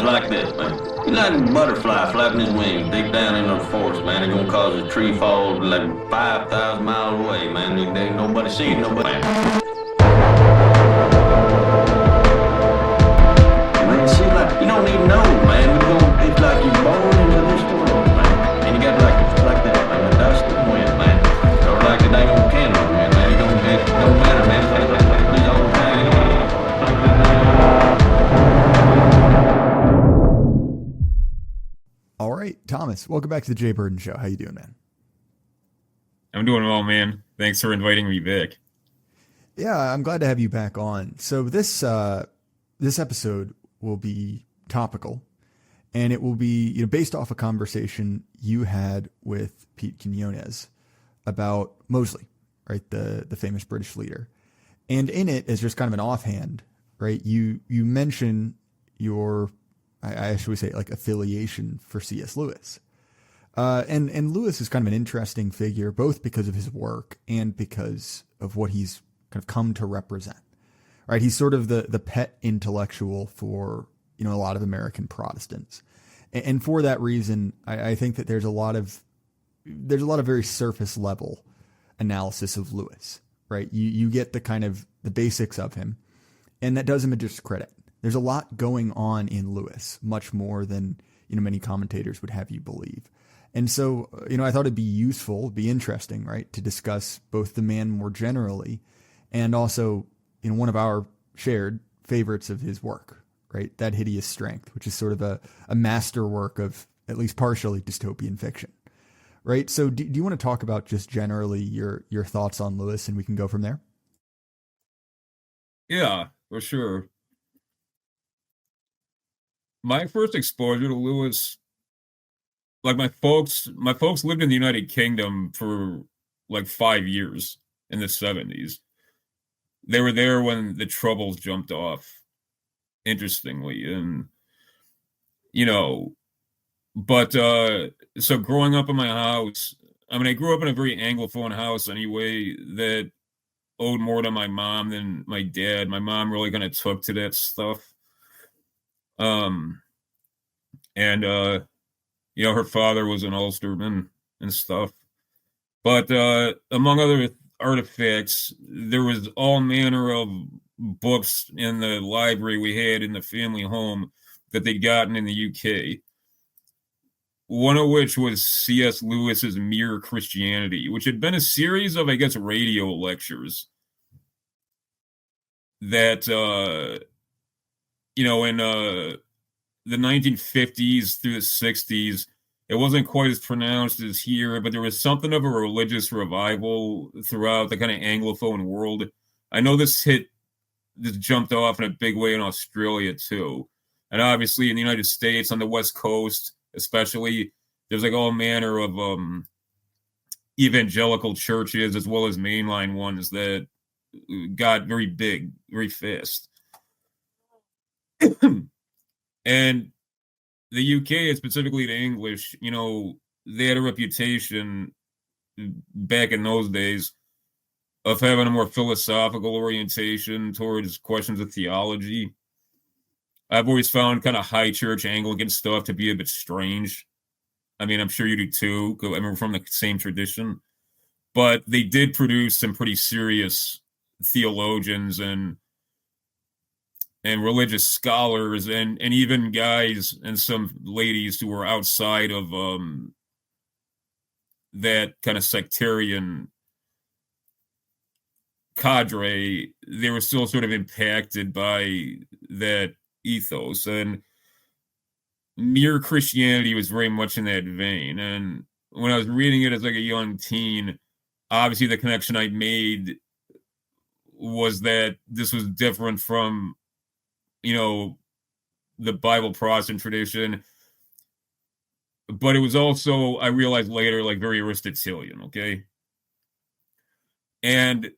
like this, man. He's like a butterfly flapping his wings deep down in the forest, man. It's gonna cause a tree fall like 5,000 miles away, man. There ain't nobody seeing nobody. Man, see, like, you don't even know, man. It's like you're born into this world, man. And you got like that, man. The dust and wind, man. Or like the dang old candle, man. It don't matter, man. It's all the time. All right, Thomas, welcome back to the Jay Burden Show. How you doing, man? I'm doing well, man. Thanks for inviting me back. Yeah, I'm glad to have you back on. So this episode will be topical, and it will be based off a conversation you had with Pete Quinones about Mosley, right, the famous British leader. And in it, as just kind of an offhand, right, you mention your, I should say, like, affiliation for C.S. Lewis. And Lewis is kind of an interesting figure, both because of his work and because of what he's kind of come to represent. Right? He's sort of the pet intellectual for, a lot of American Protestants. And for that reason, I think that there's a lot of very surface level analysis of Lewis, right? You get the kind of the basics of him, and that does him a discredit. There's a lot going on in Lewis, much more than, many commentators would have you believe. And so, I thought it'd be useful, be interesting, right, to discuss both the man more generally and also, one of our shared favorites of his work, right? That Hideous Strength, which is sort of a masterwork of at least partially dystopian fiction, right? So do you want to talk about just generally your thoughts on Lewis, and we can go from there? Yeah, for sure. My first exposure to Lewis, like my folks lived in the United Kingdom for like 5 years in the 70s. They were there when the Troubles jumped off, interestingly. And, but so growing up in my house, I grew up in a very Anglophone house anyway, that owed more to my mom than my dad. My mom really kind of took to that stuff. And her father was an Ulsterman and stuff. But among other artifacts, there was all manner of books in the library we had in the family home that they'd gotten in the UK. One of which was C.S. Lewis's Mere Christianity, which had been a series of, I guess, radio lectures that, in the 1950s through the 60s, it wasn't quite as pronounced as here, but there was something of a religious revival throughout the kind of Anglophone world. I know this jumped off in a big way in Australia too. And obviously in the United States, on the West Coast especially, there's like all manner of evangelical churches as well as mainline ones that got very big, very fast. And the UK, specifically the English, they had a reputation back in those days of having a more philosophical orientation towards questions of theology. I've always found kind of high church Anglican stuff to be a bit strange. I'm sure you do too, because we're from the same tradition. But they did produce some pretty serious theologians and religious scholars and even guys and some ladies who were outside of that kind of sectarian cadre. They were still sort of impacted by that ethos. And Mere Christianity was very much in that vein. And when I was reading it as like a young teen, obviously the connection I made was that this was different from the Bible Protestant tradition. But it was also, I realized later, like very Aristotelian, okay? And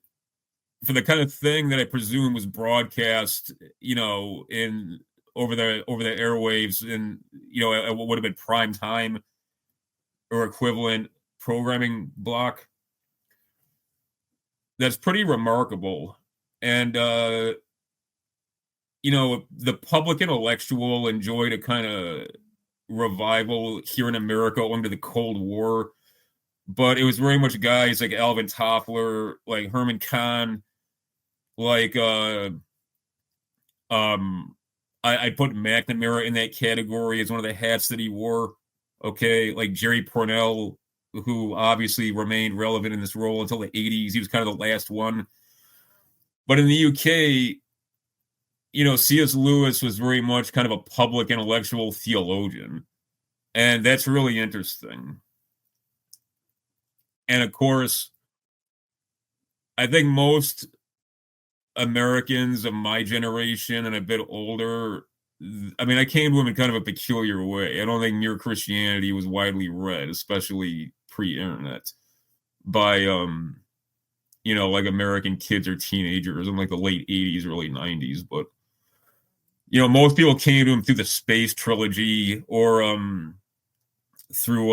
for the kind of thing that I presume was broadcast, in over the airwaves in, at what would have been prime time or equivalent programming block, that's pretty remarkable. And the public intellectual enjoyed a kind of revival here in America under the Cold War, but it was very much guys like Alvin Toffler, like Herman Kahn, like I put McNamara in that category as one of the hats that he wore. Okay, like Jerry Pournelle, who obviously remained relevant in this role until the 80s. He was kind of the last one. But in the UK, C.S. Lewis was very much kind of a public intellectual theologian. And that's really interesting. And of course, I think most Americans of my generation and a bit older, I mean, I came to him in kind of a peculiar way. I don't think Mere Christianity was widely read, especially pre-internet, by like American kids or teenagers in like the late 80s, early 90s. But most people came to him through the Space Trilogy or through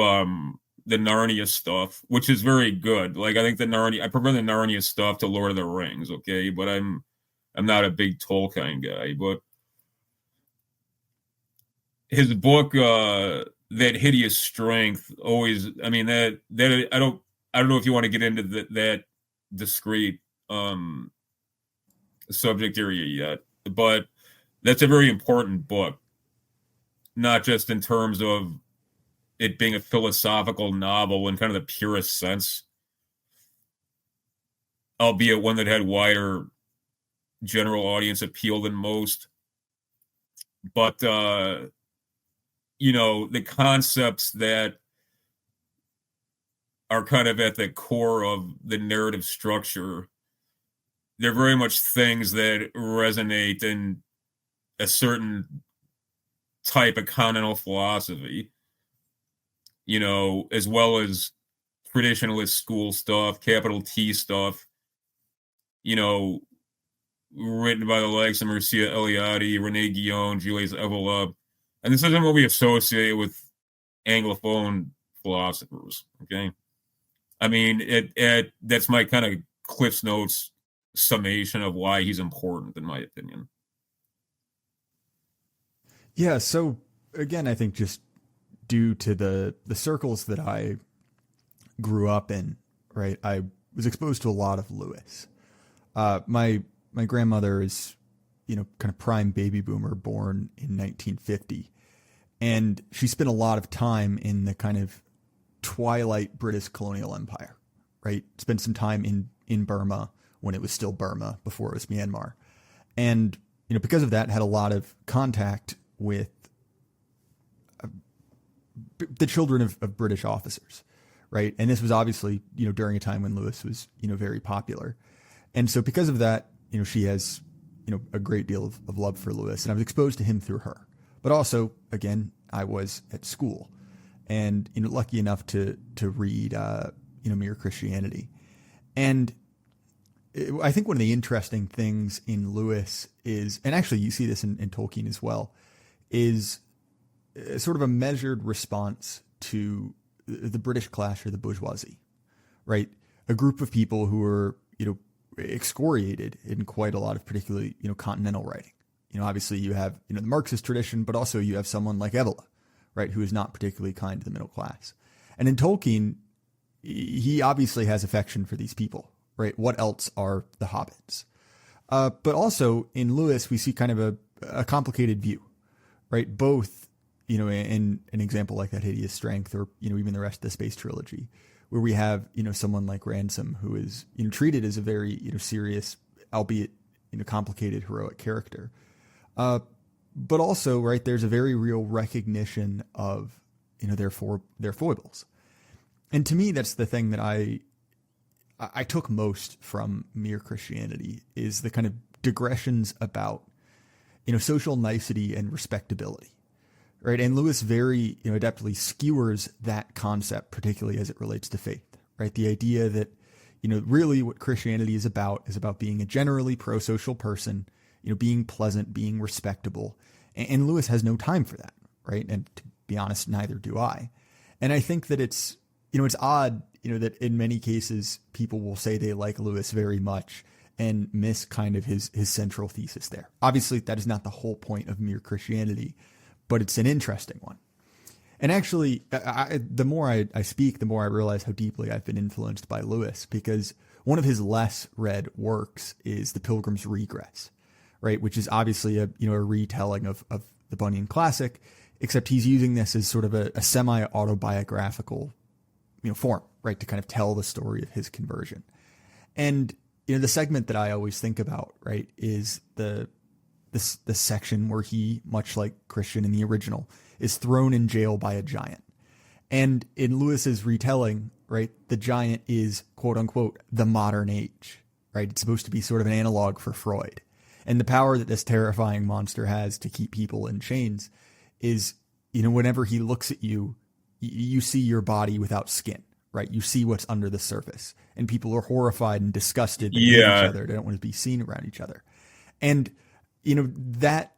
the Narnia stuff, which is very good. Like, I think I prefer the Narnia stuff to Lord of the Rings, okay? But I'm not a big Tolkien guy, but his book, That Hideous Strength, always, I mean, that I don't know if you want to get into that discrete subject area yet, but that's a very important book, not just in terms of it being a philosophical novel in kind of the purest sense, albeit one that had wider general audience appeal than most. But, the concepts that are kind of at the core of the narrative structure, they're very much things that resonate in a certain type of continental philosophy, as well as traditionalist school stuff, capital T stuff, written by the likes of Mircea Eliade, Rene Guillon, Julius Evola. And this isn't what we associate with Anglophone philosophers, okay? I mean, that's my kind of Cliff's Notes summation of why he's important, in my opinion. Yeah, so again, I think just due to the circles that I grew up in, right, I was exposed to a lot of Lewis. My grandmother is, kind of prime baby boomer, born in 1950. And she spent a lot of time in the kind of twilight British colonial empire, right? Spent some time in Burma when it was still Burma, before it was Myanmar. And, because of that, had a lot of contact with the children of British officers, right? And this was obviously, during a time when Lewis was, very popular. And so because of that, she has, a great deal of love for Lewis. And I was exposed to him through her. But also, again, I was at school and, lucky enough to read, Mere Christianity. And I think one of the interesting things in Lewis is, and actually you see this in Tolkien as well, is sort of a measured response to the British class or the bourgeoisie, right? A group of people who are, excoriated in quite a lot of particularly, continental writing. Obviously you have, the Marxist tradition, but also you have someone like Evola, right, who is not particularly kind to the middle class. And in Tolkien, he obviously has affection for these people, right? What else are the hobbits? But also in Lewis, we see kind of a complicated view, right? Both, in an example like that Hideous Strength, or, even the rest of the Space Trilogy, where we have, someone like Ransom, who is, treated as a very, serious, albeit, complicated, heroic character. But also, right, there's a very real recognition of, their foibles. And to me, that's the thing that I took most from Mere Christianity, is the kind of digressions about, social nicety and respectability, right? And Lewis very, adeptly skewers that concept, particularly as it relates to faith, right? The idea that, really what Christianity is about being a generally pro-social person, being pleasant, being respectable. And Lewis has no time for that, right? And to be honest, neither do I. And I think that it's odd, that in many cases people will say they like Lewis very much, and miss kind of his central thesis there. Obviously, that is not the whole point of mere Christianity, but it's an interesting one. And actually, the more I speak, the more I realize how deeply I've been influenced by Lewis, because one of his less read works is The Pilgrim's Regress, right? Which is obviously a retelling of the Bunyan classic, except he's using this as sort of a semi-autobiographical, form, right? To kind of tell the story of his conversion. And, the segment that I always think about, right, is the section where he, much like Christian in the original, is thrown in jail by a giant. And in Lewis's retelling, right, the giant is, quote unquote, the modern age, right? It's supposed to be sort of an analog for Freud. And the power that this terrifying monster has to keep people in chains is, whenever he looks at you, you see your body without skin, right? You see what's under the surface, and people are horrified and disgusted. They hate each other. They don't want to be seen around each other. And, that,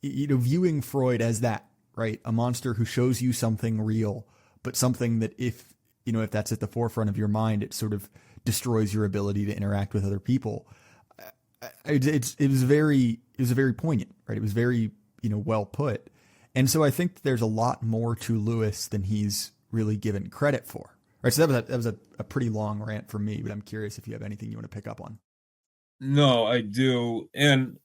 viewing Freud as that, right? A monster who shows you something real, but something that if that's at the forefront of your mind, it sort of destroys your ability to interact with other people. It was very poignant, right? It was very, well put. And so I think there's a lot more to Lewis than he's really given credit for. Right. So that was a pretty long rant from me, but I'm curious if you have anything you want to pick up on. No, I do. And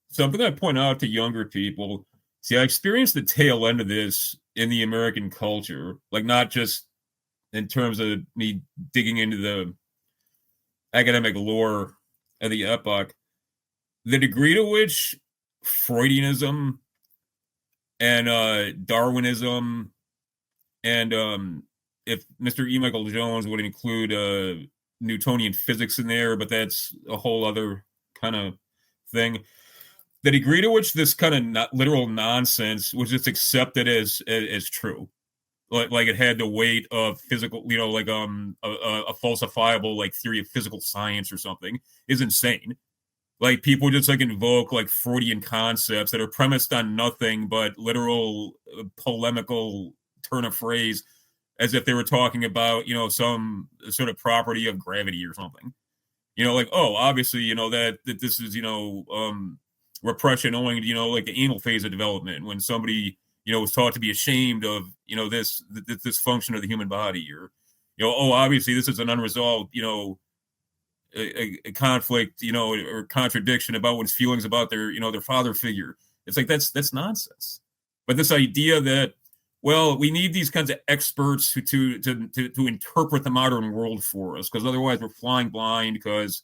something I point out to younger people, see, I experienced the tail end of this in the American culture, like not just in terms of me digging into the academic lore of the epoch, the degree to which Freudianism and Darwinism and if Mr. E. Michael Jones would include Newtonian physics in there, but that's a whole other kind of thing. The degree to which this kind of literal nonsense was just accepted as true, like it had the weight of physical, like a falsifiable like theory of physical science or something, is insane. Like people just like invoke like Freudian concepts that are premised on nothing but literal polemical turn of phrase, as if they were talking about some sort of property of gravity or something. Like, oh, obviously that this is repression owing to like the anal phase of development, when somebody was taught to be ashamed of this function of the human body, or oh, obviously this is an unresolved a conflict or contradiction about one's feelings about their their father figure. It's like that's nonsense. But this idea that, well, we need these kinds of experts to interpret the modern world for us, because otherwise we're flying blind, because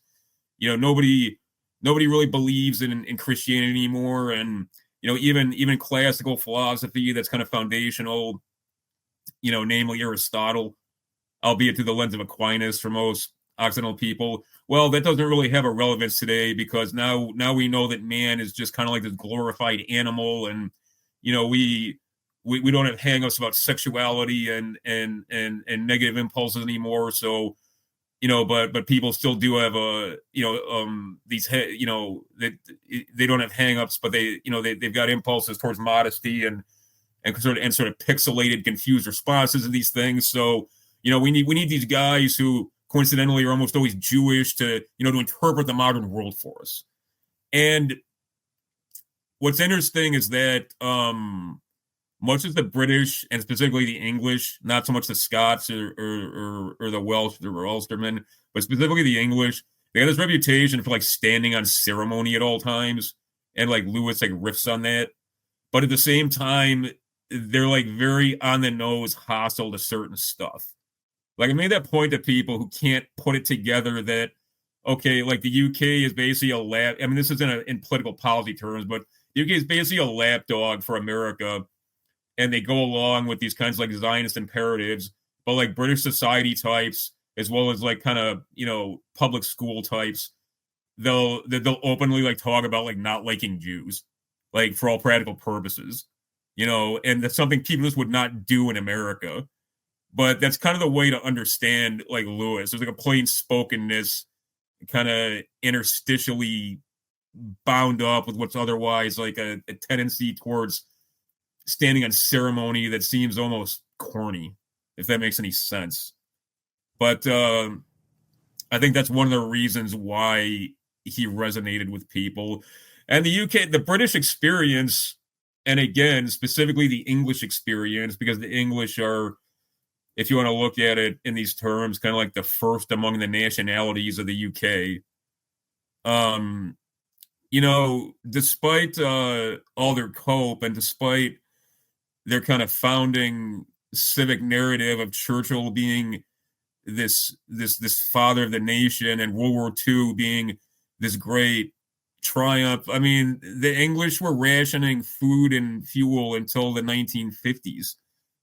nobody really believes in Christianity anymore, and even classical philosophy that's kind of foundational, namely Aristotle, albeit through the lens of Aquinas for most Occidental people. Well, that doesn't really have a relevance today, because now we know that man is just kind of like this glorified animal, and we don't have hang-ups about sexuality and negative impulses anymore. So but people still do have these they don't have hang-ups, but they've got impulses towards modesty and sort of pixelated, confused responses to these things. So we need these guys who coincidentally are almost always Jewish to interpret the modern world for us. And what's interesting is that much as the British, and specifically the English, not so much the Scots or the Welsh or Ulstermen, but specifically the English, they have this reputation for like standing on ceremony at all times, and like Lewis like riffs on that. But at the same time, they're like very on the nose hostile to certain stuff. Like I made that point to people who can't put it together that, okay, like the UK is basically a lap. I mean, this isn't in political policy terms, but the UK is basically a lapdog for America. And they go along with these kinds of like Zionist imperatives, but like British society types, as well as like kind of, public school types, they'll openly like talk about like not liking Jews, like for all practical purposes, and that's something people just would not do in America. But that's kind of the way to understand like Lewis. There's like a plain spokenness, kind of interstitially bound up with what's otherwise like a tendency towards standing on ceremony that seems almost corny, if that makes any sense. But I I think that's one of the reasons why he resonated with people. And the UK, the British experience, and again, specifically the English experience, because the English are, if you want to look at it in these terms, kind of like the first among the nationalities of the UK. Despite all their cope and despite their kind of founding civic narrative of Churchill being this father of the nation and World War II being this great triumph. I mean, the English were rationing food and fuel until the 1950s.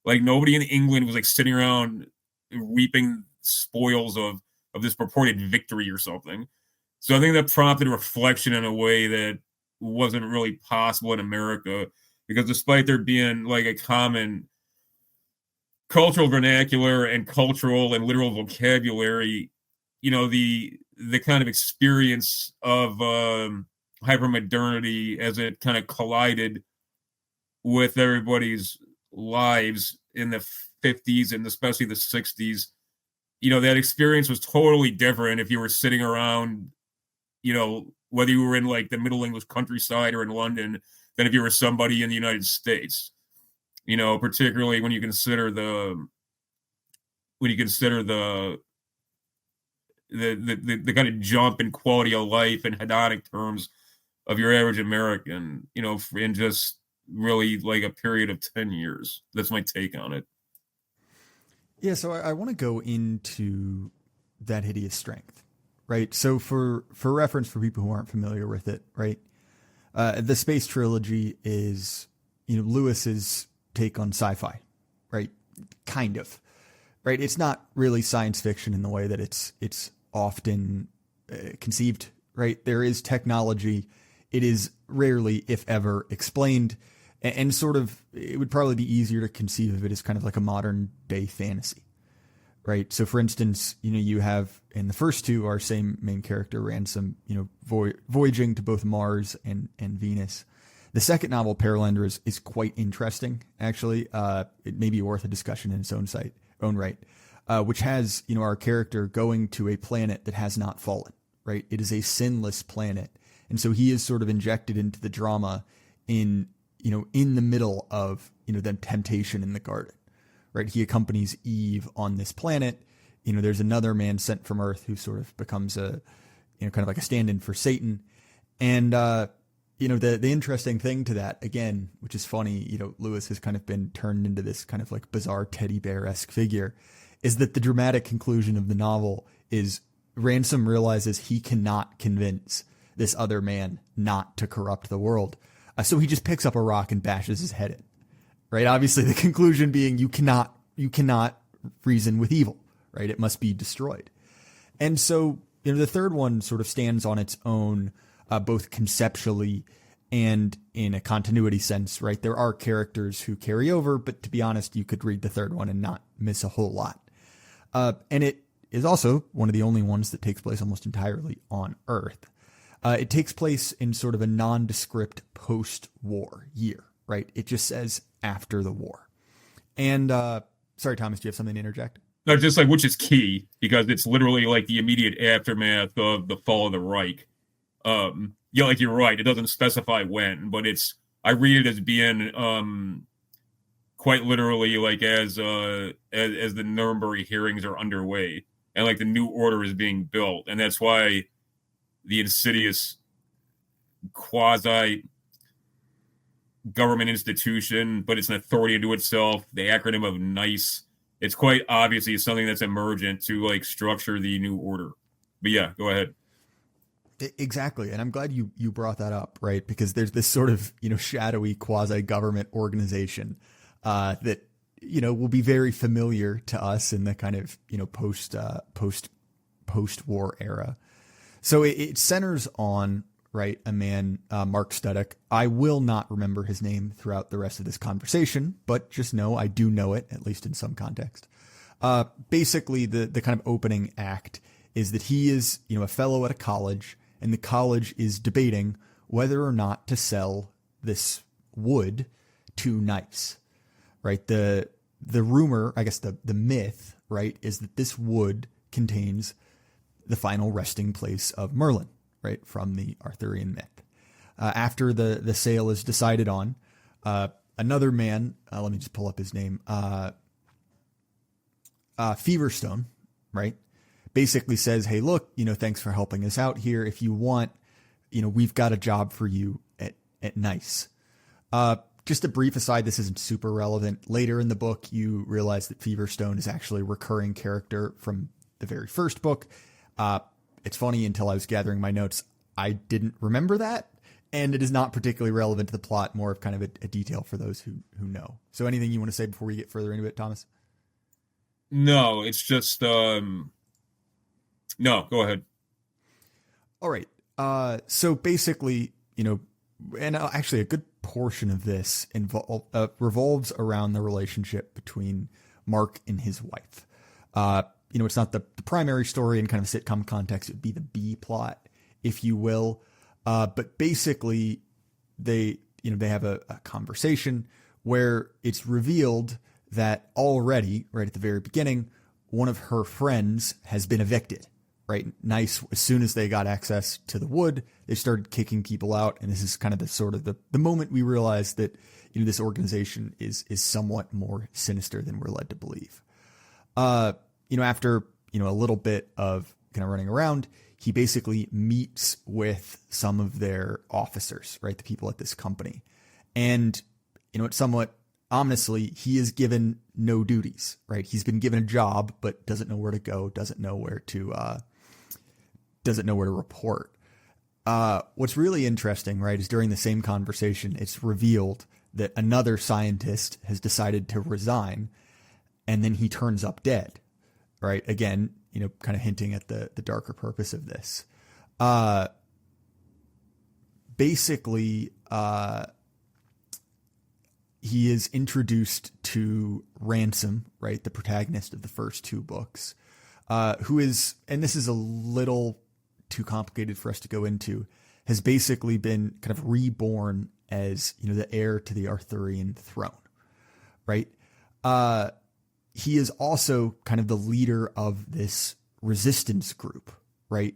Like, nobody in England was like sitting around reaping spoils of this purported victory or something. So I think that prompted reflection in a way that wasn't really possible in America, because despite there being like a common cultural vernacular and cultural and literal vocabulary, the kind of experience of hypermodernity as it kind of collided with everybody's lives in the 50s and especially the 60s, that experience was totally different if you were sitting around, whether you were in like the Middle English countryside or in London, than if you were somebody in the United States. Particularly when you consider the kind of jump in quality of life and hedonic terms of your average American, in just really like a period of 10 years. That's my take on it. Yeah, so I want to go into that hideous strength, right? So for reference, for people who aren't familiar with it, right? The Space Trilogy is, Lewis's take on sci-fi, right? Kind of, right? It's not really science fiction in the way that it's often conceived, right? There is technology. It is rarely, if ever, explained, and sort of, it would probably be easier to conceive of it as kind of like a modern day fantasy, right? So for instance, you have in the first two, our same main character, Ransom, voyaging to both Mars and Venus. The second novel, Perelandra, is quite interesting, actually. It may be worth a discussion in its own right, which has, our character going to a planet that has not fallen, right? It is a sinless planet. And so he is sort of injected into the drama in the middle of, the temptation in the garden, right? He accompanies Eve on this planet. There's another man sent from Earth who sort of becomes a, kind of like a stand-in for Satan. And, the interesting thing to that, again, which is funny, Lewis has kind of been turned into this kind of like bizarre teddy bear-esque figure, is that the dramatic conclusion of the novel is Ransom realizes he cannot convince this other man not to corrupt the world. So he just picks up a rock and bashes his head in, right? Obviously the conclusion being you cannot reason with evil, right? It must be destroyed. And so, the third one sort of stands on its own, both conceptually and in a continuity sense, right? There are characters who carry over, but to be honest, you could read the third one and not miss a whole lot. And it is also one of the only ones that takes place almost entirely on Earth. It takes place in sort of a nondescript post-war year, right? It just says after the war. And sorry, Thomas, do you have something to interject? No, just like, which is key, because it's literally like the immediate aftermath of the fall of the Reich. Like, you're right, it doesn't specify when, but I read it as being quite literally like as the Nuremberg hearings are underway and like the new order is being built, and that's why the insidious quasi government institution, but it's an authority unto itself, the acronym of NICE, it's quite obviously something that's emergent to like structure the new order. But yeah, go ahead. Exactly. And I'm glad you brought that up, right? Because there's this sort of, shadowy quasi-government organization that, will be very familiar to us in the kind of, post-war era. So it centers on, right, a man, Mark Studdock. I will not remember his name throughout the rest of this conversation, but just know I do know it, at least in some context. Basically, the kind of opening act is that he is, a fellow at a college, and the college is debating whether or not to sell this wood to NICE, right? The rumor, I guess the myth, right, is that this wood contains the final resting place of Merlin, right, from the Arthurian myth. After the sale is decided on, another man, let me just pull up his name, Feverstone, right, basically says, hey, look, thanks for helping us out here. If you want, we've got a job for you at Nice. Just a brief aside, this isn't super relevant. Later in the book, you realize that Feverstone is actually a recurring character from the very first book. It's funny, until I was gathering my notes, I didn't remember that, and it is not particularly relevant to the plot, more of kind of a detail for those who know. So anything you want to say before we get further into it, Thomas? No, it's just, no, go ahead. All right. So basically, and actually a good portion of this revolves around the relationship between Mark and his wife. It's not the primary story in kind of a sitcom context. It would be the B plot, if you will. But basically they have a conversation where it's revealed that already, right at the very beginning, one of her friends has been evicted. Right. Nice. As soon as they got access to the wood, they started kicking people out. And this is kind of the moment we realized that, this organization is somewhat more sinister than we're led to believe. After, a little bit of kind of running around, he basically meets with some of their officers, right? The people at this company. And, it's somewhat ominously, he is given no duties, right? He's been given a job, but doesn't know where to go, doesn't know where to report. What's really interesting, right, is during the same conversation, it's revealed that another scientist has decided to resign, and then he turns up dead, right? Again, kind of hinting at the darker purpose of this. Basically, he is introduced to Ransom, right, the protagonist of the first two books, who is, and this is a little too complicated for us to go into, has basically been kind of reborn as, the heir to the Arthurian throne, right? He is also kind of the leader of this resistance group, right?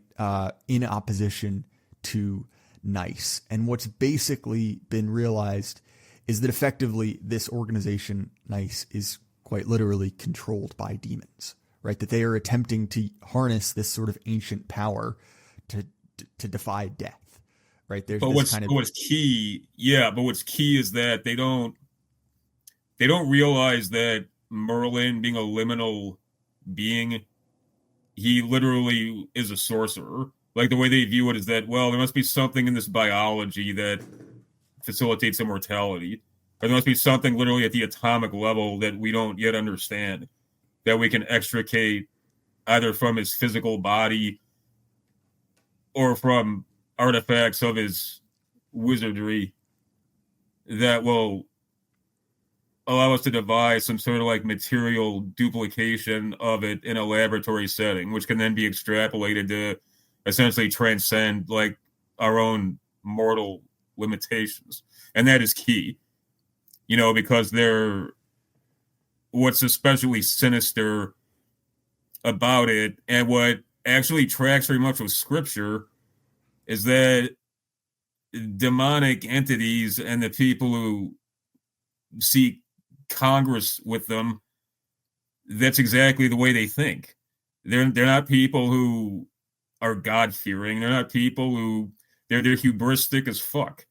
In opposition to Nice. And what's basically been realized is that effectively this organization, Nice, is quite literally controlled by demons, right? That they are attempting to harness this sort of ancient power to defy death, right? There's what's key is that they don't realize that Merlin, being a liminal being, he literally is a sorcerer. Like, the way they view it is that, well, there must be something in this biology that facilitates immortality, or there must be something literally at the atomic level that we don't yet understand, that we can extricate either from his physical body or from artifacts of his wizardry that will allow us to devise some sort of like material duplication of it in a laboratory setting, which can then be extrapolated to essentially transcend like our own mortal limitations. And that is key, because what's especially sinister about it, and what actually tracks very much with scripture, is that demonic entities and the people who seek Congress with them, that's exactly the way they think. They're not people who are God-fearing. They're not people who, they're hubristic as fuck.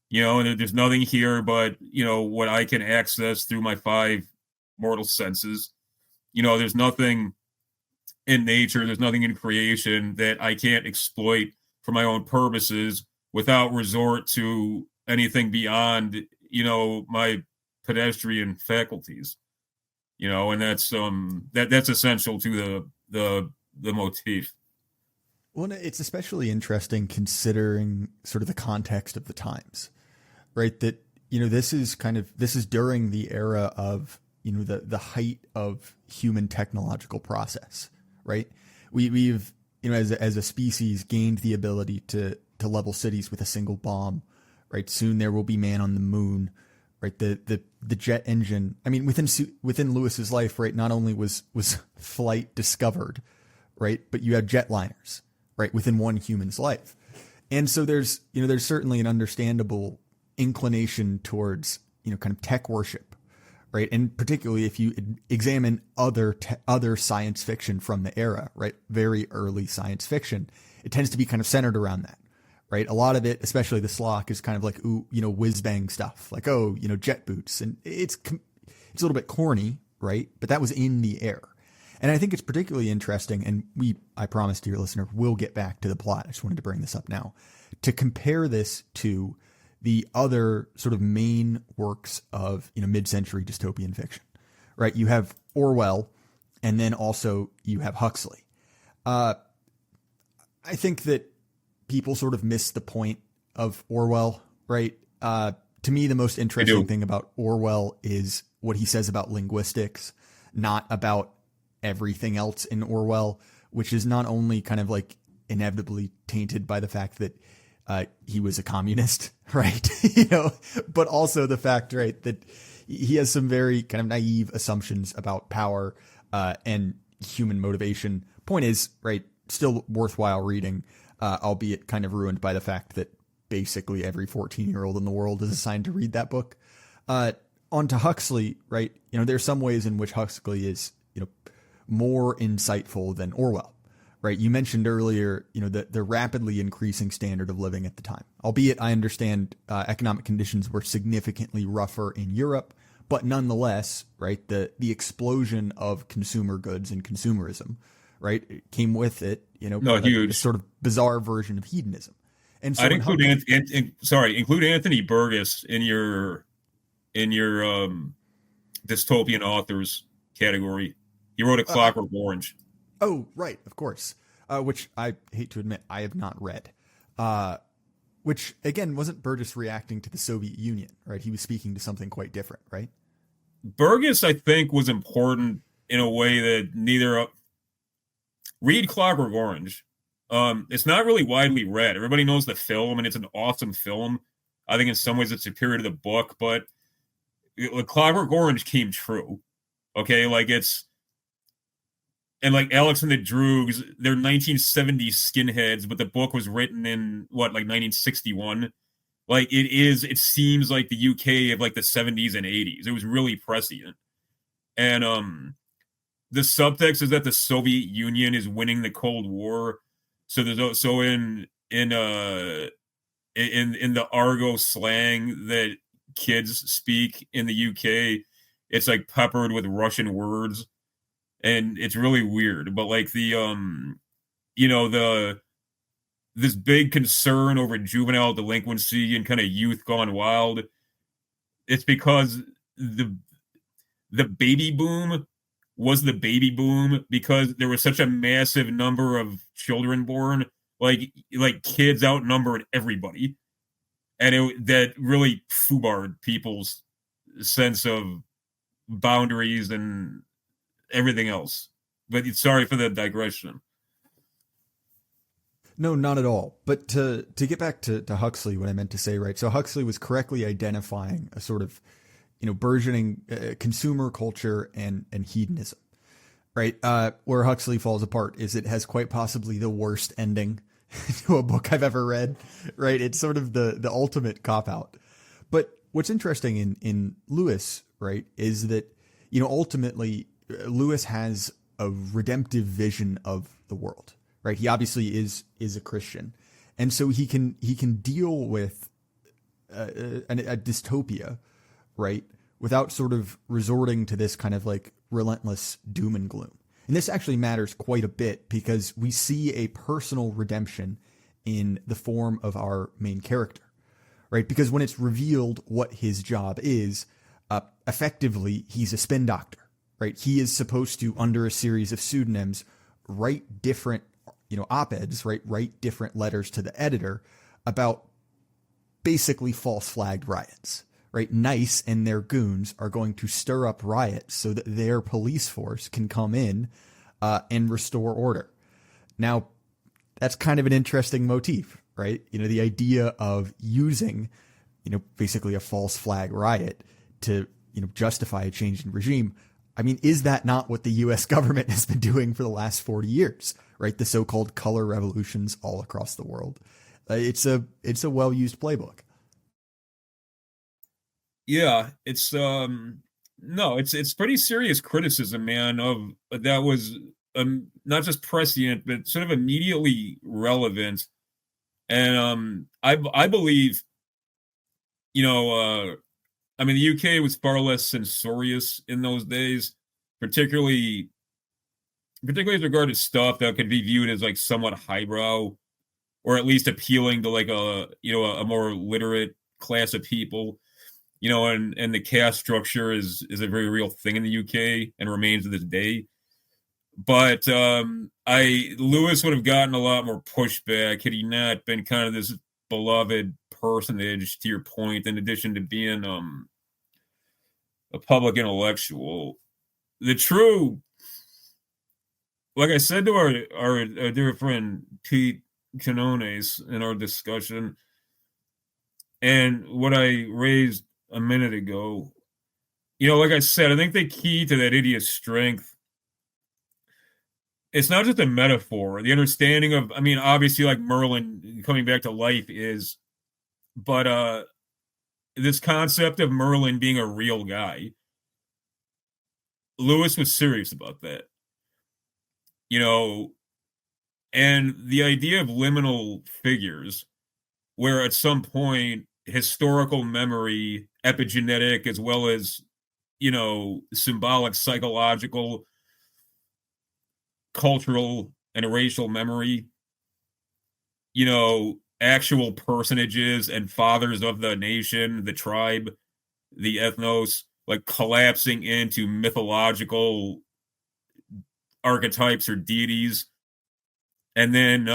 And there's nothing here but, what I can access through my 5 mortal senses. There's nothing in nature, there's nothing in creation that I can't exploit for my own purposes without resort to anything beyond, my pedestrian faculties. And that's that's essential to the motif. Well, it's especially interesting considering sort of the context of the times, right? That, this is during the era of, the height of human technological process, right? We've, as a species, gained the ability to level cities with a single bomb, right? Soon there will be man on the moon, right? The jet engine. I mean, within Lewis's life, right? Not only was flight discovered, right? But you have jetliners, right, within one human's life. And so there's certainly an understandable inclination towards, kind of tech worship, right? And particularly if you examine other science fiction from the era, right? Very early science fiction, it tends to be kind of centered around that, right? A lot of it, especially the Slock, is kind of like, whiz bang stuff, like, jet boots. And it's a little bit corny, right? But that was in the air. And I think it's particularly interesting, and I promise to your listener, we'll get back to the plot. I just wanted to bring this up now, to compare this to the other sort of main works of, mid-century dystopian fiction, right? You have Orwell, and then also you have Huxley. I think that people sort of miss the point of Orwell, right? To me, the most interesting thing about Orwell is what he says about linguistics, not about everything else in Orwell, which is not only kind of like inevitably tainted by the fact that he was a communist, right? But also the fact, right, that he has some very kind of naive assumptions about power and human motivation. Point is, right, still worthwhile reading, albeit kind of ruined by the fact that basically every 14-year-old in the world is assigned to read that book. On to Huxley, right? There's some ways in which Huxley is, more insightful than Orwell, right? You mentioned earlier, the rapidly increasing standard of living at the time, albeit I understand economic conditions were significantly rougher in Europe, but nonetheless, right, the explosion of consumer goods and consumerism, right, it came with it, huge, a sort of bizarre version of hedonism. And so I'd include include Anthony Burgess in your dystopian authors category. He wrote A Clockwork Orange. Oh, right, of course. Which I hate to admit I have not read. Which, again, wasn't Burgess reacting to the Soviet Union, right? He was speaking to something quite different, right? Burgess, I think, was important in a way that neither... Read Clockwork Orange. It's not really widely read. Everybody knows the film, and it's an awesome film. I think in some ways it's superior to the book, but Clockwork Orange came true. Okay, like it's... And like Alex and the Droogs, they're 1970s skinheads, but the book was written in 1961. Like it seems like the UK of like the 70s and 80s. It was really prescient. And the subtext is that the Soviet Union is winning the Cold War. So there's in the argot slang that kids speak in the UK, it's like peppered with Russian words. And it's really weird, but like this big concern over juvenile delinquency and kind of youth gone wild, it's because the baby boom was the baby boom because there was such a massive number of children born, like kids outnumbered everybody, and that really foobarred people's sense of boundaries and everything else. But sorry for the digression. No, not at all. But to get back to Huxley, what I meant to say, right? So Huxley was correctly identifying a sort of, burgeoning consumer culture and hedonism, right? Where Huxley falls apart is it has quite possibly the worst ending to a book I've ever read, right? It's sort of the ultimate cop-out. But what's interesting in Lewis, right, is that, ultimately Lewis has a redemptive vision of the world, right? He obviously is a Christian, and so he can deal with a dystopia, right, without sort of resorting to this kind of like relentless doom and gloom. And this actually matters quite a bit because we see a personal redemption in the form of our main character, right? Because when it's revealed what his job is, effectively he's a spin doctor. Right, he is supposed to, under a series of pseudonyms, write different, op-eds, right? Write different letters to the editor about basically false flagged riots, right? Nice and their goons are going to stir up riots so that their police force can come in and restore order. Now, that's kind of an interesting motif, right? The idea of using, basically a false flag riot to, justify a change in regime. I mean, is that not what the US government has been doing for the last 40 years, right? The so-called color revolutions all across the world. It's a well-used playbook. Yeah, it's no, it's pretty serious criticism, man, of that was not just prescient, but sort of immediately relevant. And I believe, you know, I mean, the UK was far less censorious in those days, particularly as regard to stuff that could be viewed as like somewhat highbrow, or at least appealing to like a more literate class of people. And the caste structure is a very real thing in the UK and remains to this day. But Lewis would have gotten a lot more pushback had he not been kind of this beloved personage, to your point, in addition to being a public intellectual. The true, like I said to our dear friend Pete Canones in our discussion, and what I raised a minute ago, like I said, I think the key to that idiot's strength, it's not just a metaphor. The understanding of, I mean, obviously, like Merlin coming back to life is, but this concept of Merlin being a real guy, Lewis was serious about that. And the idea of liminal figures, where at some point historical memory, epigenetic, as well as, symbolic, psychological, cultural, and racial memory, actual personages and fathers of the nation, the tribe, the ethnos, like collapsing into mythological archetypes or deities, and then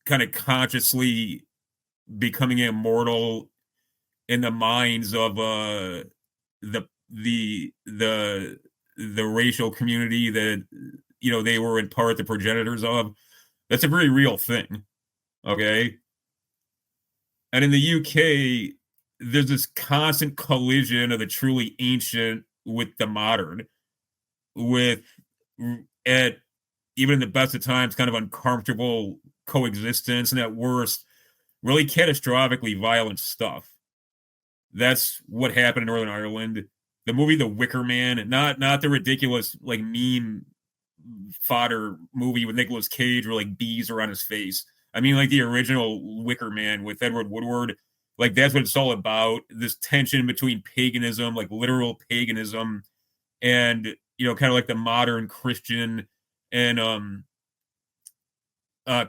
kind of consciously becoming immortal in the minds of the racial community that they were in part the progenitors of. That's a very real thing. Okay. And in the UK, there's this constant collision of the truly ancient with the modern, with, at even in the best of times, kind of uncomfortable coexistence, and at worst, really catastrophically violent stuff. That's what happened in Northern Ireland. The movie The Wicker Man, not the ridiculous like meme fodder movie with Nicolas Cage where like bees are on his face. I mean, like the original Wicker Man with Edward Woodward. Like that's what it's all about. This tension between paganism, like literal paganism, and kind of like the modern Christian and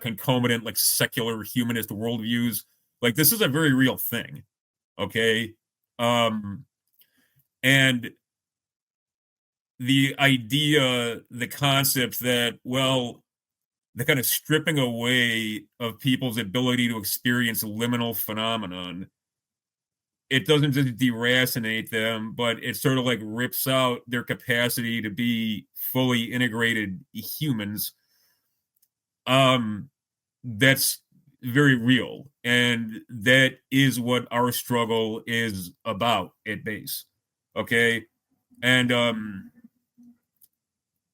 concomitant like secular humanist worldviews. Like this is a very real thing. Okay. And the idea, the concept that, well, the kind of stripping away of people's ability to experience liminal phenomenon, it doesn't just deracinate them, but it sort of like rips out their capacity to be fully integrated humans. That's very real. And that is what our struggle is about at base. Okay. And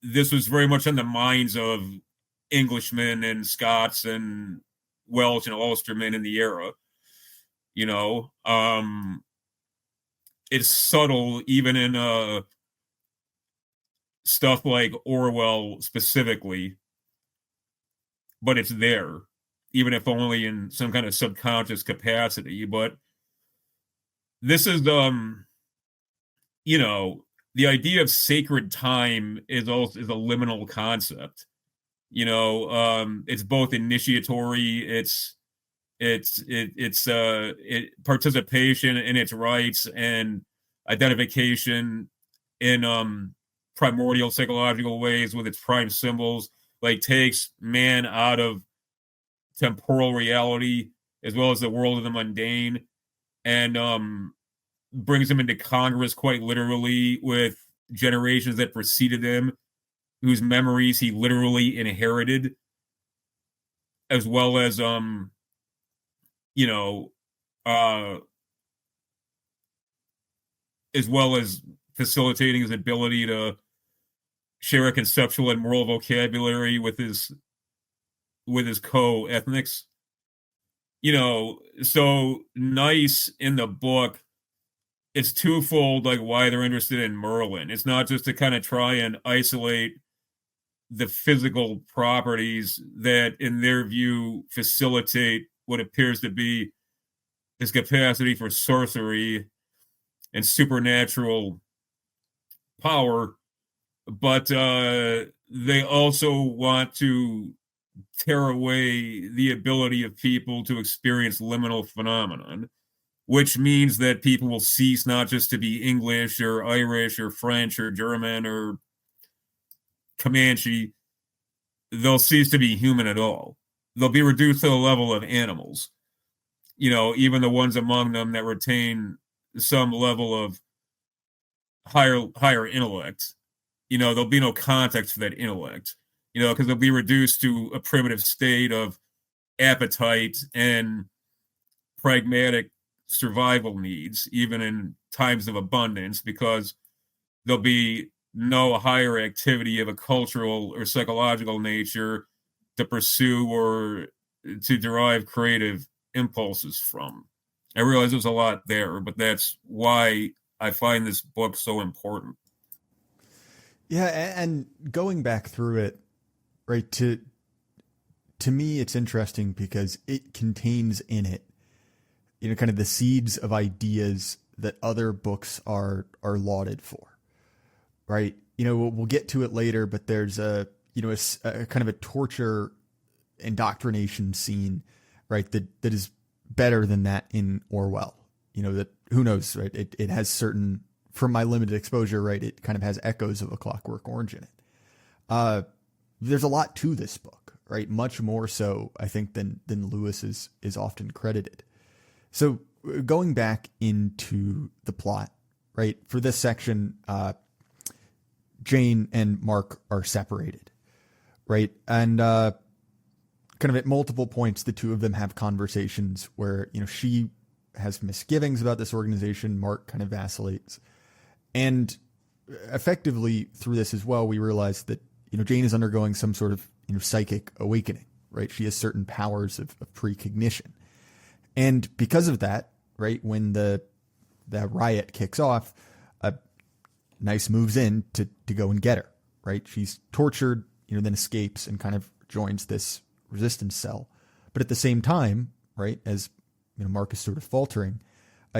this was very much on the minds of Englishmen and Scots and Welsh and Ulstermen in the era. It's subtle even in stuff like Orwell specifically, but it's there, even if only in some kind of subconscious capacity. But this is the idea of sacred time is also a liminal concept. It's both initiatory, it's participation in its rights and identification in primordial psychological ways with its prime symbols, like takes man out of temporal reality as well as the world of the mundane, and brings him into Congress quite literally with generations that preceded him, whose memories he literally inherited, as well as as well as facilitating his ability to share a conceptual and moral vocabulary with his co-ethnics. So Nice in the book, it's twofold, like why they're interested in Merlin. It's not just to kind of try and isolate the physical properties that, in their view, facilitate what appears to be his capacity for sorcery and supernatural power, but they also want to tear away the ability of people to experience liminal phenomenon, which means that people will cease not just to be English or Irish or French or German or Comanche. They'll cease to be human at all. They'll be reduced to the level of animals. Even the ones among them that retain some level of higher intellect. There'll be no context for that intellect. Because they'll be reduced to a primitive state of appetite and pragmatic survival needs, even in times of abundance, because there'll be no higher activity of a cultural or psychological nature to pursue or to derive creative impulses from. I realize there's a lot there, but that's why I find this book so important. Yeah, and going back through it, right, to me it's interesting because it contains in it, kind of the seeds of ideas that other books are lauded for. Right. We'll get to it later, but there's a kind of a torture indoctrination scene, right, that is better than that in Orwell. That who knows, right? It has certain, from my limited exposure, right, it kind of has echoes of A Clockwork Orange in it. There's a lot to this book, right? Much more so, I think, than Lewis is often credited. So going back into the plot, right, for this section, Jane and Mark are separated, right? And kind of at multiple points, the two of them have conversations where, she has misgivings about this organization. Mark kind of vacillates. And effectively through this as well, we realize that, Jane is undergoing some sort of, psychic awakening, right? She has certain powers of precognition. And because of that, right, when the riot kicks off, Nice moves in to go and get her, right? She's tortured, then escapes and kind of joins this resistance cell. But at the same time, right, as Mark is sort of faltering,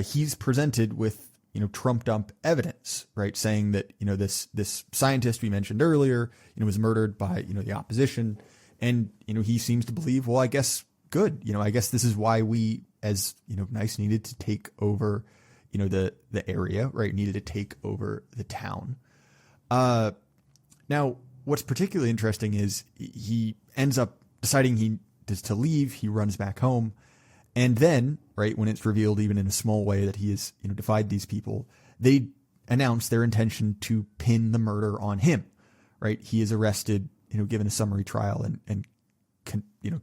he's presented with, trumped up evidence, right, saying that, this scientist we mentioned earlier, was murdered by, the opposition. And, he seems to believe, well, I guess good. I guess this is why we, as, Nice, needed to take over the area, right, needed to take over the town. Now, what's particularly interesting is he ends up deciding he does to leave. He runs back home. And then, right, when it's revealed even in a small way that he has, defied these people, they announce their intention to pin the murder on him, right? He is arrested, given a summary trial and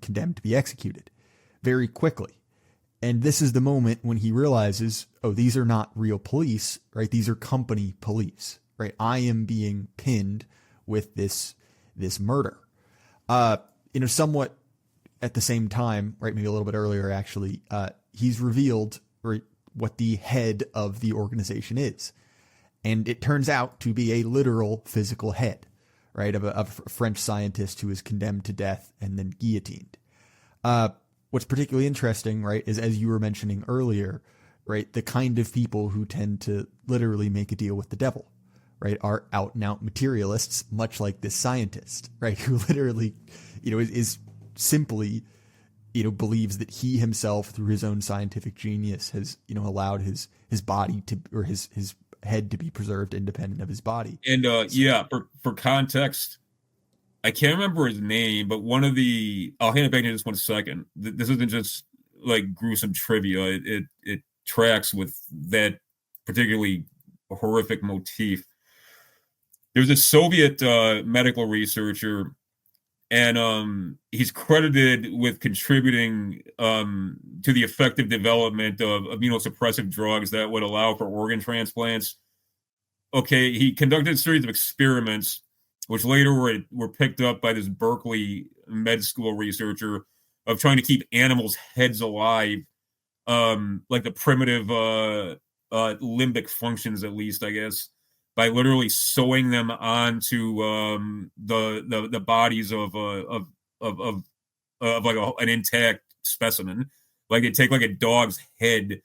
condemned to be executed very quickly. And this is the moment when he realizes, oh, these are not real police, right? These are company police, right? I am being pinned with this murder. Somewhat at the same time, right? Maybe a little bit earlier, actually, he's revealed, right, what the head of the organization is. And it turns out to be a literal physical head, right? Of a French scientist who was condemned to death and then guillotined. What's particularly interesting, right, is, as you were mentioning earlier, right, the kind of people who tend to literally make a deal with the devil, right, are out and out materialists, much like this scientist, right, who literally, is simply, believes that he himself, through his own scientific genius, has, allowed his body to, or his head to be preserved independent of his body. And for context, I can't remember his name, but one of the, I'll hand it back in just 1 second. This isn't just like gruesome trivia. It tracks with that particularly horrific motif. There's a Soviet medical researcher and he's credited with contributing to the effective development of immunosuppressive drugs that would allow for organ transplants. Okay, he conducted a series of experiments, which later were picked up by this Berkeley med school researcher, of trying to keep animals' heads alive, like the primitive limbic functions, at least, I guess, by literally sewing them onto the bodies of like an intact specimen. Like they take like a dog's head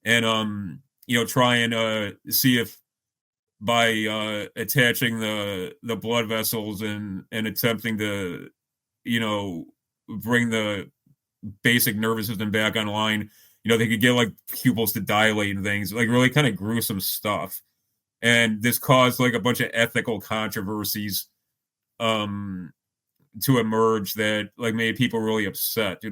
and try and see if by attaching the blood vessels and attempting to bring the basic nervous system back online, they could get like pupils to dilate and things, like really kind of gruesome stuff. And this caused like a bunch of ethical controversies to emerge that like made people really upset,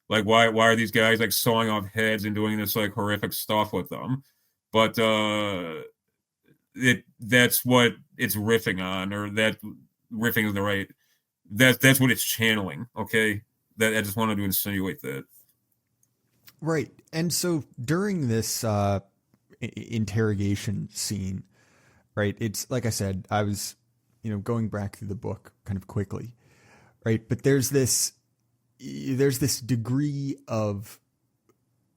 like why are these guys like sawing off heads and doing this like horrific stuff with them? But that's what it's riffing on, or that riffing is the right, that's what it's channeling. Okay, that I just wanted to insinuate that. Right. And so during this interrogation scene, right, it's like I said, I was going back through the book kind of quickly, right, but there's this degree of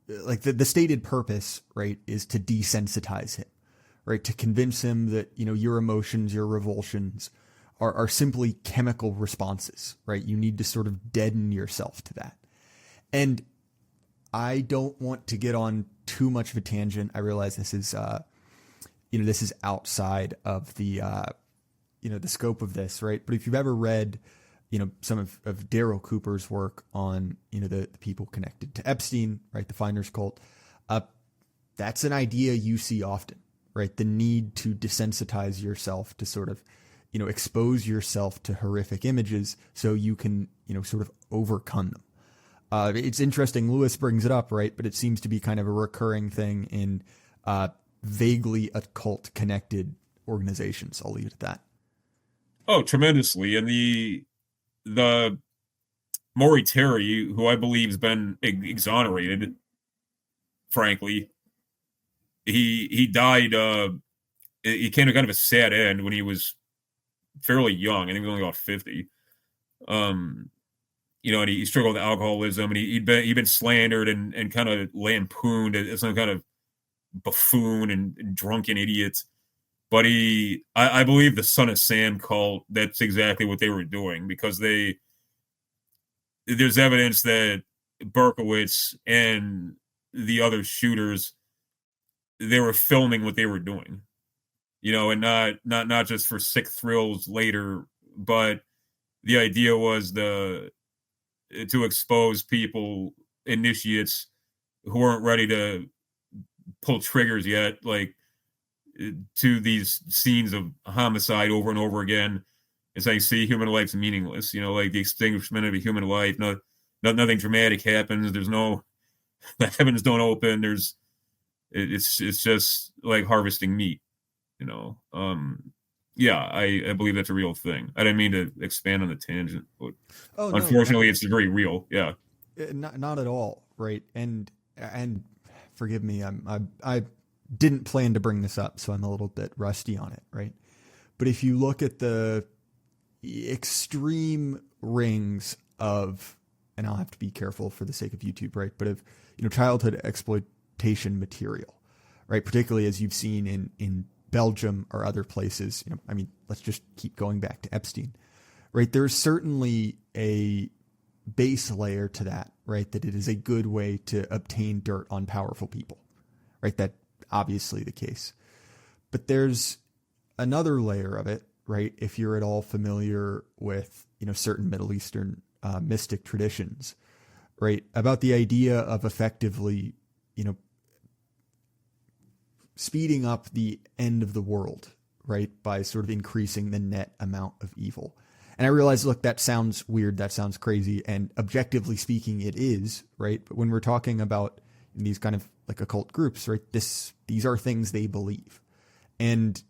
like the stated purpose, right, is to desensitize him, right, to convince him that your emotions, your revulsions are simply chemical responses, right? You need to sort of deaden yourself to that. And I don't want to get on too much of a tangent. I realize this is, this is outside of the, the scope of this, right? But if you've ever read, some of Daryl Cooper's work on, the people connected to Epstein, right? The Finders Cult, that's an idea you see often, right? The need to desensitize yourself to sort of, expose yourself to horrific images so you can, sort of overcome them. It's interesting, Lewis brings it up, right? But it seems to be kind of a recurring thing in vaguely occult connected organizations. I'll leave it at that. Oh, tremendously. And the Maury Terry, who I believe has been exonerated, frankly, he died, he came to kind of a sad end when he was fairly young. I think he was only about 50. And he struggled with alcoholism, and he'd been slandered and kind of lampooned as some kind of buffoon and drunken idiot. But I believe the Son of Sam cult, that's exactly what they were doing, because there's evidence that Berkowitz and the other shooters, they were filming what they were doing, and not just for sick thrills later, but the idea was to expose people, initiates who weren't ready to pull triggers yet, like to these scenes of homicide over and over again. It's like, see, human life's meaningless, like the extinguishment of a human life. Nothing dramatic happens. There's the heavens don't open. It's just like harvesting meat, Yeah, I believe that's a real thing. I didn't mean to expand on the tangent, but unfortunately, it's very real. Yeah, not at all, right? And forgive me, I didn't plan to bring this up, so I'm a little bit rusty on it, right? But if you look at the extreme rings of, and I'll have to be careful for the sake of YouTube, right? But of childhood exploitation material, right? Particularly as you've seen in Belgium or other places, let's just keep going back to Epstein, right? There's certainly a base layer to that, right? That it is a good way to obtain dirt on powerful people, right? That obviously the case, but there's another layer of it, right? If you're at all familiar with, certain Middle Eastern mystic traditions, right? About the idea of effectively, speeding up the end of the world, right, by sort of increasing the net amount of evil. And I realize, look, that sounds weird, that sounds crazy, and objectively speaking, it is, right? But when we're talking about these kind of like occult groups, right, these are things they believe. And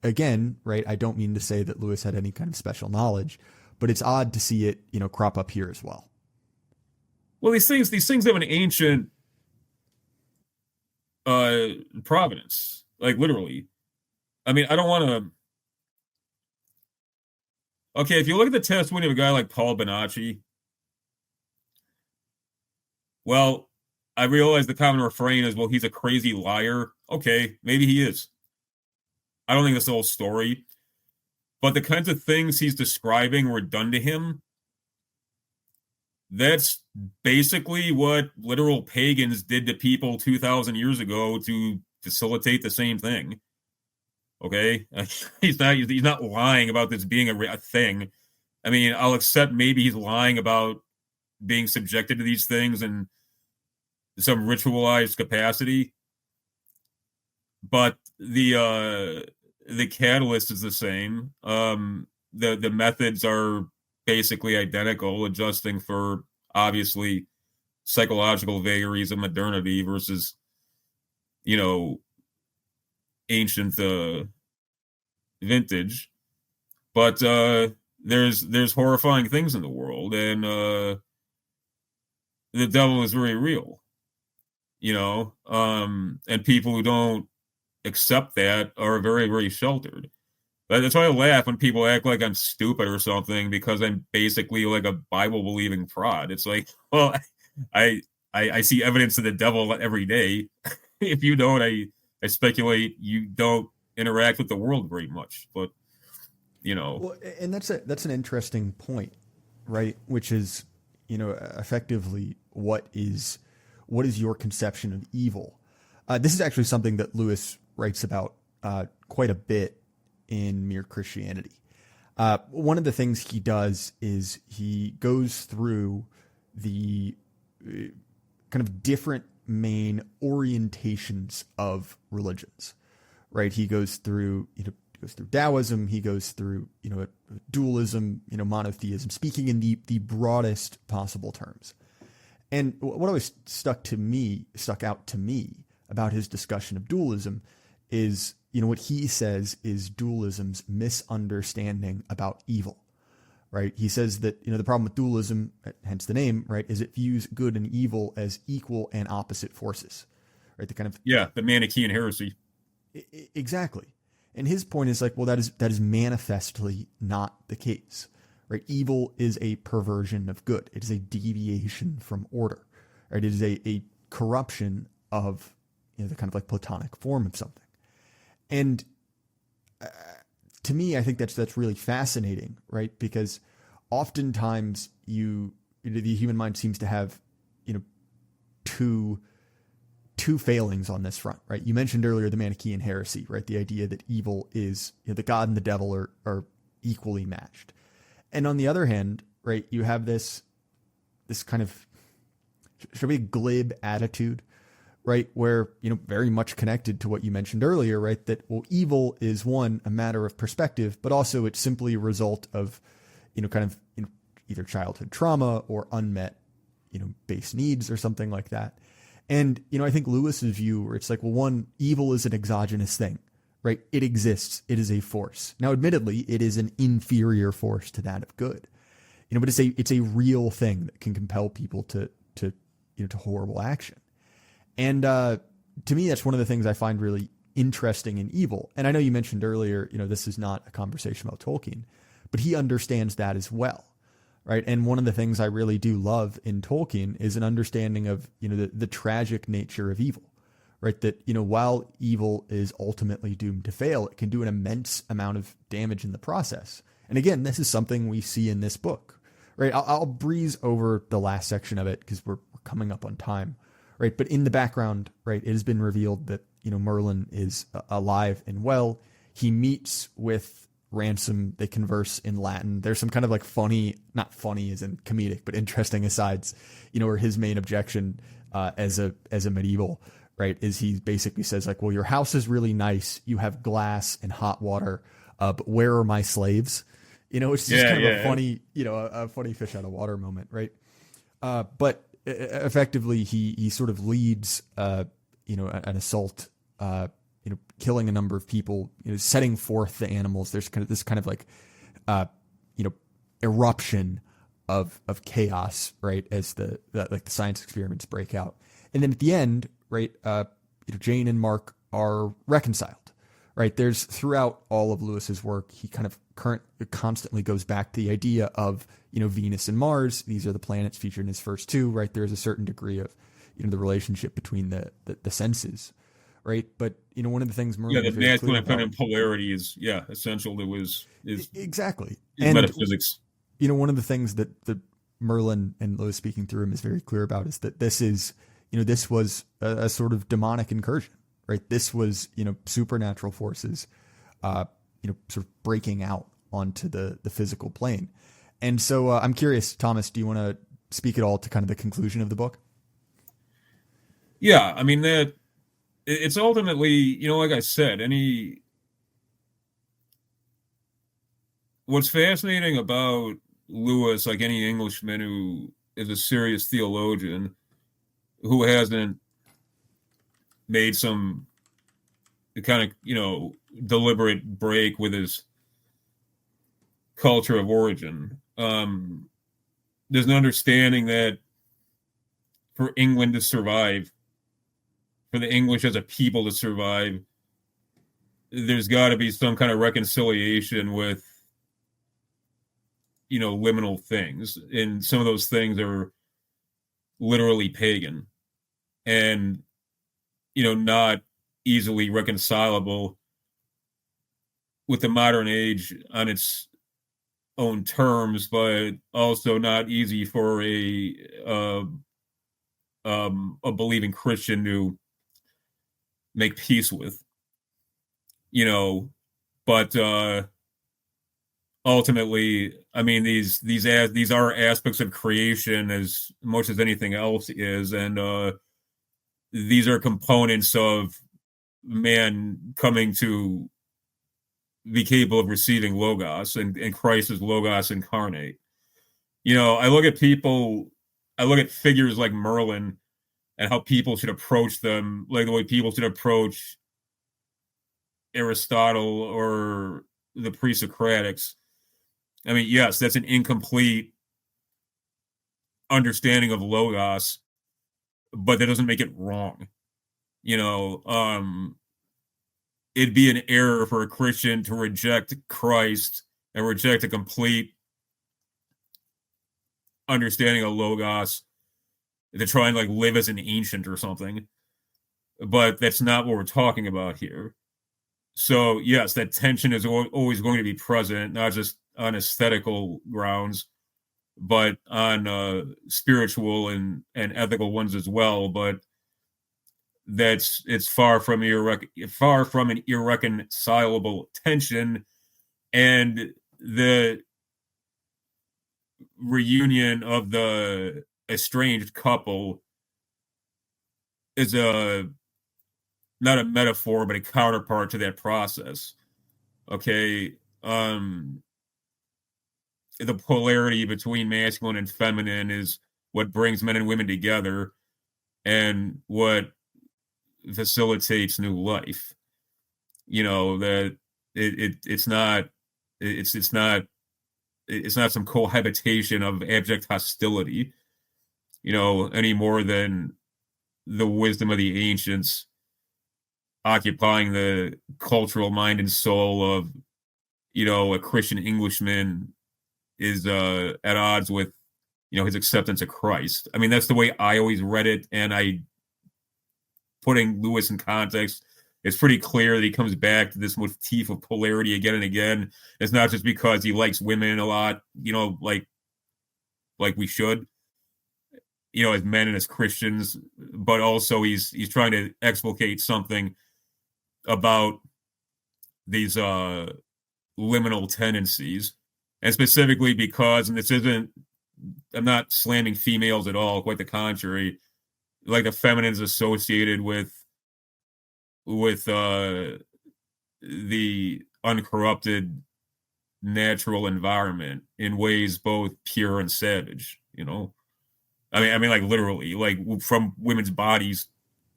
again, right, I don't mean to say that Lewis had any kind of special knowledge, but it's odd to see it, crop up here as well. Well, these things have an ancient provenance, like literally. I mean, I don't want to. Okay, if you look at the testimony of a guy like Paul Bonacci, well, I realize the common refrain is, well, he's a crazy liar. Okay, maybe he is. I don't think that's the whole story. But the kinds of things he's describing were done to him. That's basically what literal pagans did to people 2,000 years ago to facilitate the same thing. Okay? He's not lying about this being a thing. I mean, I'll accept maybe he's lying about being subjected to these things in some ritualized capacity. But the catalyst is the same. The methods are basically identical, adjusting for obviously psychological vagaries of modernity versus, ancient vintage. But there's horrifying things in the world, and the devil is very real, and people who don't accept that are very, very sheltered. That's why I laugh when people act like I'm stupid or something because I'm basically like a Bible-believing fraud. It's like, well, I see evidence of the devil every day. If you don't, I speculate you don't interact with the world very much. But, Well, and that's an interesting point, right? Which is, effectively what is your conception of evil? This is actually something that Lewis writes about quite a bit in Mere Christianity. One of the things he does is he goes through the kind of different main orientations of religions, right? He goes through, Taoism, he goes through, dualism, monotheism, speaking in the broadest possible terms. And what always stuck out to me about his discussion of dualism is, what he says is dualism's misunderstanding about evil, right? He says that, the problem with dualism, hence the name, right, is it views good and evil as equal and opposite forces, right? The Manichaean heresy. Exactly. And his point is like, well, that is manifestly not the case, right? Evil is a perversion of good. It is a deviation from order, right? It is a corruption of, the kind of like Platonic form of something. And to me, I think that's really fascinating, right? Because oftentimes the human mind seems to have, two failings on this front, right? You mentioned earlier the Manichaean heresy, right? The idea that evil is, the God and the devil are equally matched. And on the other hand, right, you have this kind of, should we glib attitude, right? Where, very much connected to what you mentioned earlier, right? That, well, evil is a matter of perspective, but also it's simply a result of, either childhood trauma or unmet, base needs or something like that. And, I think Lewis's view where it's like, well, evil is an exogenous thing, right? It exists. It is a force. Now, admittedly, it is an inferior force to that of good, but it's a real thing that can compel people to horrible action. And to me, that's one of the things I find really interesting in evil. And I know you mentioned earlier, this is not a conversation about Tolkien, but he understands that as well, right? And one of the things I really do love in Tolkien is an understanding of, the tragic nature of evil, right? That, while evil is ultimately doomed to fail, it can do an immense amount of damage in the process. And again, this is something we see in this book, right? I'll breeze over the last section of it because we're coming up on time. Right. But in the background, right, it has been revealed that, Merlin is alive and well. He meets with Ransom. They converse in Latin. There's some kind of like funny, not funny as in comedic, but interesting asides, where his main objection as a medieval, right, is he basically says like, well, your house is really nice. You have glass and hot water. But where are my slaves? It's just kind of a funny, a funny fish out of water moment. Right. But effectively, he sort of leads, an assault, killing a number of people, setting forth the animals. There's kind of this kind of like, eruption of chaos, right? As the science experiments break out, and then at the end, right? Jane and Mark are reconciled, right? There's throughout all of Lewis's work, he kind of constantly goes back to the idea of Venus and Mars. These are the planets featured in his first two, right? There's a certain degree of the relationship between the senses, right? But one of the things Merlin the masculine and feminine polarity is essential to his exactly his metaphysics. One of the things that Merlin and Lewis speaking through him is very clear about is that this is this was a sort of demonic incursion, right? This was supernatural forces sort of breaking out onto the physical plane. And so I'm curious, Thomas, do you want to speak at all to kind of the conclusion of the book? Yeah, I mean, that it's ultimately, like I said, what's fascinating about Lewis, like any Englishman who is a serious theologian, who hasn't made some kind of, deliberate break with his culture of origin. There's an understanding that for England to survive, for the English as a people to survive, there's got to be some kind of reconciliation with, liminal things. And some of those things are literally pagan and, not easily reconcilable with the modern age on its own terms, but also not easy for a believing Christian to make peace with, but ultimately, I mean, these are aspects of creation as much as anything else is, and these are components of man coming to be capable of receiving Logos, and Christ is Logos incarnate. I look at figures like Merlin and how people should approach them, like the way people should approach Aristotle or the pre-Socratics. I mean, yes, that's an incomplete understanding of Logos, but that doesn't make it wrong. It'd be an error for a Christian to reject Christ and reject a complete understanding of Logos to try and live as an ancient or something. But that's not what we're talking about here. So yes, that tension is always going to be present, not just on aesthetical grounds, but on spiritual and ethical ones as well. But it's far from an irreconcilable tension, and the reunion of the estranged couple is not a metaphor, but a counterpart to that process. Okay. The polarity between masculine and feminine is what brings men and women together and what facilitates new life. That it's not some cohabitation of abject hostility, any more than the wisdom of the ancients occupying the cultural mind and soul of, a Christian Englishman is at odds with, his acceptance of Christ. I mean, that's the way I always read it, and putting Lewis in context, it's pretty clear that he comes back to this motif of polarity again and again. It's not just because he likes women a lot, like we should, as men and as Christians, but also he's trying to explicate something about these liminal tendencies, and specifically because, and I'm not slamming females at all, quite the contrary, like the feminine is associated with the uncorrupted natural environment in ways both pure and savage. I mean, like literally, like from women's bodies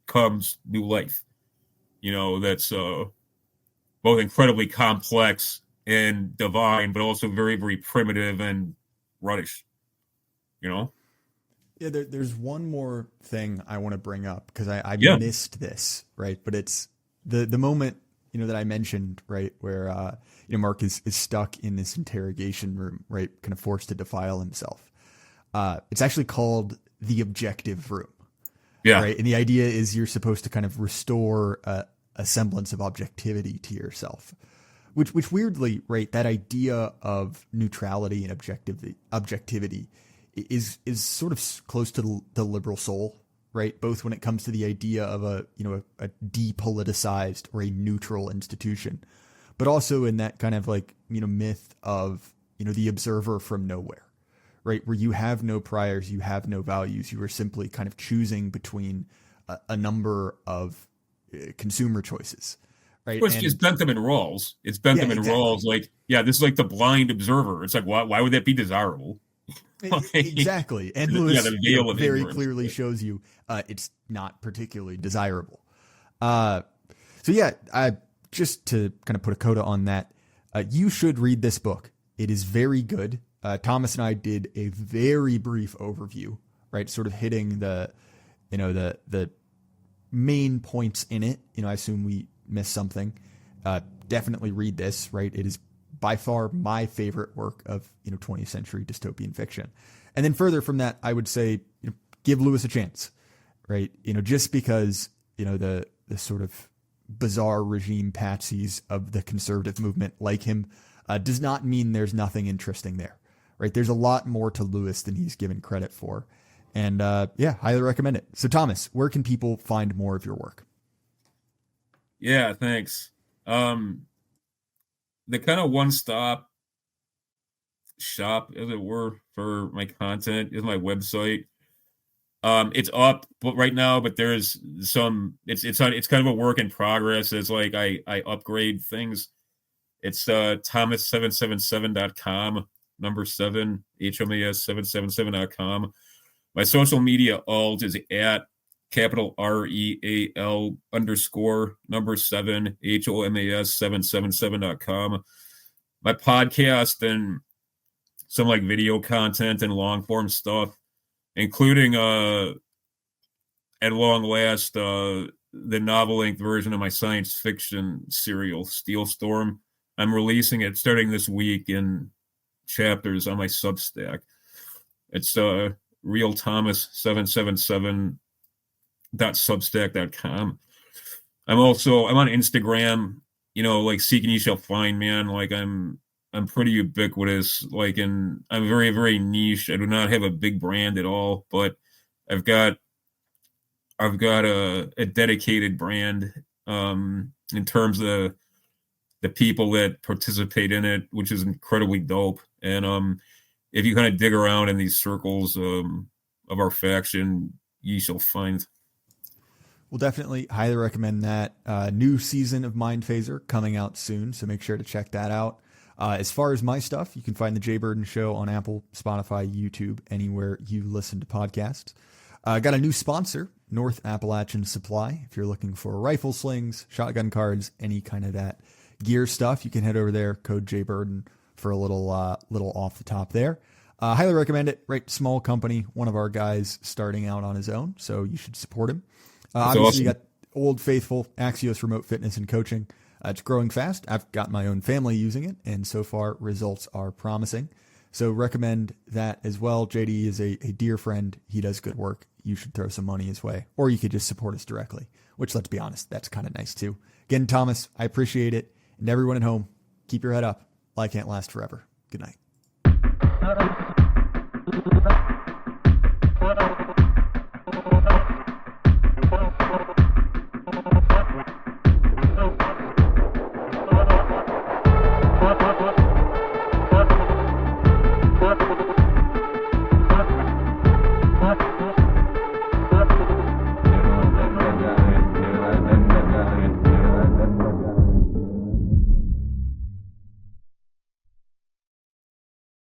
comes new life. That's both incredibly complex and divine, but also very, very primitive and rubbish, you know? Yeah, there's one more thing I want to bring up because I Yeah. missed this, right? But it's the moment, that I mentioned, right, where, Mark is stuck in this interrogation room, right, kind of forced to defile himself. It's actually called the objective room, Yeah. right? And the idea is you're supposed to kind of restore a semblance of objectivity to yourself, which weirdly, right, that idea of neutrality and objectivity is sort of close to the liberal soul, right? Both when it comes to the idea of a depoliticized or a neutral institution, but also in that kind of like, myth of, the observer from nowhere, right? Where you have no priors, you have no values. You are simply kind of choosing between a number of consumer choices, right? Well, it's Bentham roles. It's Bentham roles. Like, this is like the blind observer. It's like, why would that be desirable? Exactly. And Lewis very clearly right? shows you it's not particularly desirable. So just to kind of put a coda on that, you should read this book. It is very good. Thomas and I did a very brief overview, right? Sort of hitting the main points in it. I assume we missed something. Definitely read this, right? It is by far my favorite work of 20th century dystopian fiction. And then further from that, I would say give Lewis a chance, right? Just because the sort of bizarre regime patsies of the conservative movement like him does not mean there's nothing interesting there, right? There's a lot more to Lewis than he's given credit for. And highly recommend it. So Thomas, where can people find more of your work? Yeah, thanks. The kind of one-stop shop, as it were, for my content is my website. It's up right now, but there's some. It's kind of a work in progress. As like I upgrade things. It's Thomas777.com, number 7, HMAS777.com. My social media alt is at capital REAL _ number 7, HOMAS777.com. My podcast and some like video content and long form stuff, including at long last the novel length version of my science fiction serial Steel Storm. I'm releasing it starting this week in chapters on my Substack. It's realthomas777.substack.com. I'm on Instagram, like seek and ye shall find, man. Like I'm pretty ubiquitous, like, and I'm very, very niche. I do not have a big brand at all, but I've got a dedicated brand in terms of the people that participate in it, which is incredibly dope. And if you kind of dig around in these circles of our faction, ye shall find. We'll definitely highly recommend that. New season of Mind Phaser coming out soon, so make sure to check that out. As far as my stuff, you can find the Jay Burden Show on Apple, Spotify, YouTube, anywhere you listen to podcasts. Got a new sponsor, North Appalachian Supply. If you're looking for rifle slings, shotgun cards, any kind of that gear stuff, you can head over there, code Jay Burden for a little off the top there. Highly recommend it. Right, small company, one of our guys starting out on his own, so you should support him. Obviously, awesome. You got Old Faithful, Axios Remote Fitness and Coaching. It's growing fast. I've got my own family using it, and so far results are promising. So recommend that as well. JD is a dear friend. He does good work. You should throw some money his way, or you could just support us directly, which, let's be honest, that's kind of nice too. Again, Thomas, I appreciate it. And everyone at home, keep your head up. Life can't last forever. Good night.